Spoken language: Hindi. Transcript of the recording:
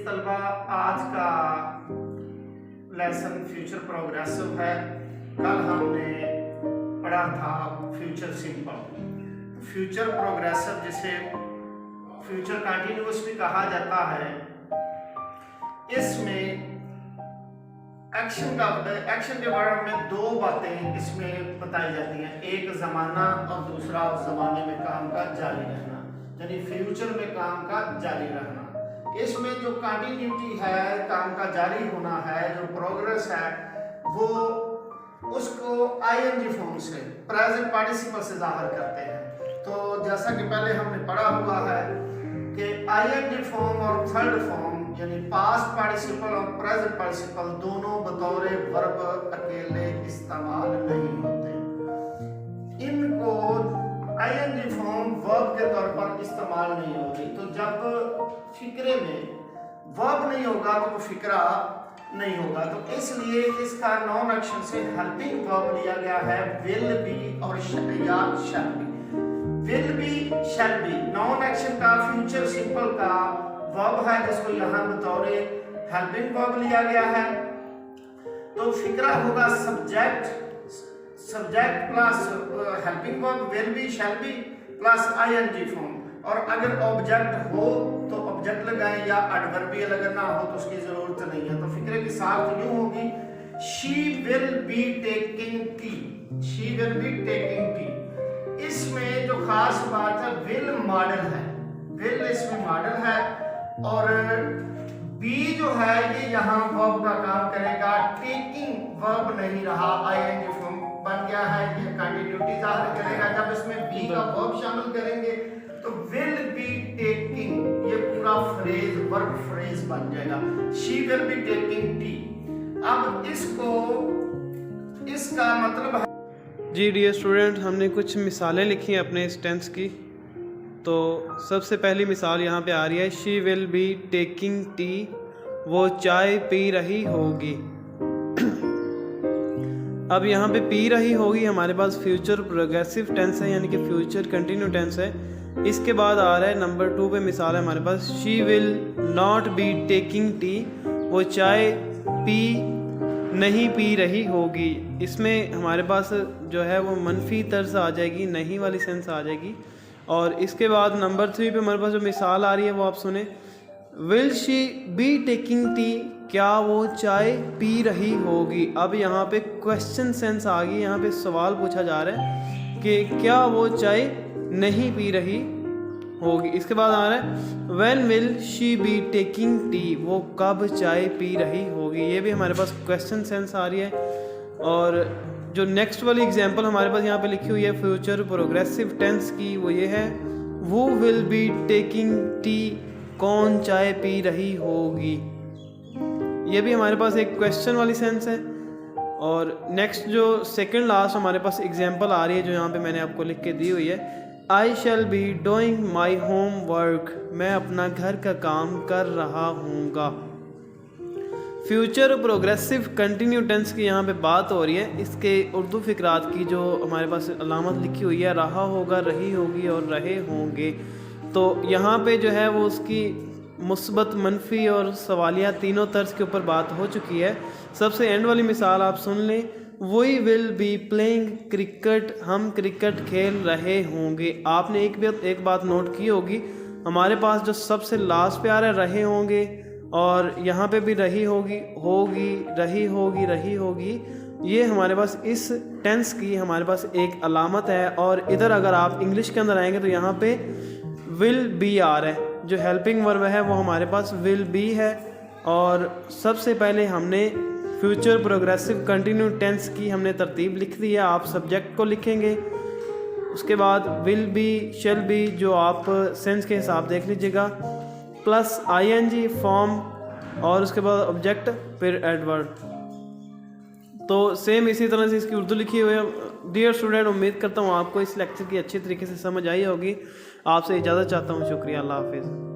तलबा, आज का लेसन फ्यूचर प्रोग्रेसिव है। कल हमने पढ़ा था फ्यूचर सिंपल। फ्यूचर प्रोग्रेसिव जिसे फ्यूचर कंटिन्यूअस भी कहा जाता है, इसमें एक्शन के बारे में दो बातें इसमें बताई जाती हैं। एक ज़माना और दूसरा उस ज़माने में काम का जारी रहना, यानी फ्यूचर में काम का जारी रहना। इसमें जो कंटिन्यूटी है, काम का जारी होना है, जो प्रोग्रेस है, वो उसको आईएनजी फॉर्म से, प्रेजेंट पार्टिसिपल से जाहिर करते हैं। तो जैसा कि पहले हमने पढ़ा हुआ है कि आईएनजी फॉर्म और थर्ड फॉर्म यानी पास्ट पार्टिसिपल और प्रेजेंट पार्टिसिपल दोनों बतौर वर्ब अकेले इस्तेमाल नहीं होते। इनको आईएनजी फॉर्म वर्ब के तौर पर इस्तेमाल नहीं होगी। तो जब फिक्रे में वर्ब नहीं होगा तो फिक्रा नहीं होगा। तो इसलिए इसका नॉन एक्शन से हेल्पिंग वर्ब लिया गया है, विल बी और या shall be. Will be, shall B non action का फ्यूचर सिंपल का वर्ब है, जिसको यहाँ बतौर हेल्पिंग वर्ब लिया गया है। तो फिक्रा होगा subject plus helping verb will be, shall be plus ING form. और अगर ऑब्जेक्ट हो तो ऑब्जेक्ट लगाएं या एडवर्बियल अगर ना हो तो उसकी जरूरत नहीं है। तो फिक्रे की साथ यूं होगी, she will be taking T, she will be taking T. इसमें जो खास बात है, विल मॉडल है, विल इसमें मॉडल है और बी जो है ये यहाँ वर्ब का काम करेगा। टेकिंग वर्ब नहीं रहा, आईएनजी फॉर्म बन गया है, ये कंटिन्यूटी जाहिर करेगा। जब इसमें बी का वर्ब शामिल करेंगे तो विल बी टेकिंग, ये पूरा फ्रेज वर्ब फ्रेज बन जाएगा। She will be taking T. अब इसका मतलब है जी डियर स्टूडेंट, हमने कुछ मिसालें लिखी हैं अपने इस टेंस की। तो सबसे पहली मिसाल यहाँ पे आ रही है, she will be taking tea, वो चाय पी रही होगी। अब यहाँ पे पी रही होगी हमारे पास फ्यूचर प्रोग्रेसिव टेंस है, यानी कि फ्यूचर कंटिन्यू टेंस है। इसके बाद आ रहा है नंबर 2 पे मिसाल है हमारे पास, she will not be taking tea, वो चाय नहीं पी रही होगी। इसमें हमारे पास जो है वो मनफी तर्ज आ जाएगी, नहीं वाली सेंस आ जाएगी। और इसके बाद नंबर 3 पे हमारे पास जो मिसाल आ रही है वो आप सुने, will she be taking T, क्या वो चाय पी रही होगी। अब यहाँ पे क्वेश्चन सेंस आ गई, यहाँ पे सवाल पूछा जा रहा है कि क्या वो चाय नहीं पी रही होगी। इसके बाद आ रहा है, when will she be taking tea, वो कब चाय पी रही होगी। ये भी हमारे पास क्वेश्चन सेंस आ रही है। और जो नेक्स्ट वाली एग्जांपल हमारे पास यहाँ पे लिखी हुई है फ्यूचर प्रोग्रेसिव टेंस की, वो ये है, वो विल बी टेकिंग टी, कौन चाय पी रही होगी। ये भी हमारे पास एक क्वेश्चन वाली सेंस है। और नेक्स्ट जो सेकंड लास्ट हमारे पास एग्जांपल आ रही है, जो यहाँ पे मैंने आपको लिख के दी हुई है, I shall be doing my homework, मैं अपना घर का काम कर रहा हूँगा। फ्यूचर प्रोग्रेसिव कंटिन्यू टेंस की यहाँ पे बात हो रही है। इसके उर्दू फिक्रात की जो हमारे पास अलामत लिखी हुई है, रहा होगा, रही होगी और रहे होंगे। तो यहाँ पे जो है वो उसकी मुस्बत, मनफी और सवालिया तीनों तर्ज के ऊपर बात हो चुकी है। सबसे एंड वाली मिसाल आप सुन लें, we will be playing cricket, हम क्रिकेट खेल रहे होंगे। आपने एक बात नोट की होगी, हमारे पास जो सबसे लास्ट पे आ रहा है रहे होंगे, और यहाँ पे भी रही होगी, रही होगी, ये हमारे पास इस टेंस की हमारे पास एक अलामत है। और इधर अगर आप इंग्लिश के अंदर आएंगे तो यहाँ पे विल बी आ रहा है, जो हेल्पिंग वर्ब है वो हमारे पास विल बी है। और सबसे पहले हमने फ्यूचर प्रोग्रेसिव कंटिन्यू टेंस की हमने तरतीब लिख दी है। आप सब्जेक्ट को लिखेंगे, उसके बाद विल बी, शैल बी, जो आप सेंस के हिसाब देख लीजिएगा, प्लस आईएनजी फॉर्म, और उसके बाद ऑब्जेक्ट, फिर एडवर्ब। तो सेम इसी तरह से इसकी उर्दू लिखी हुई है। डियर स्टूडेंट, उम्मीद करता हूँ आपको इस लेक्चर की अच्छी तरीके से समझ आई होगी। आपसे इजाज़त चाहता हूँ। शुक्रिया, अल्लाह हाफिज़।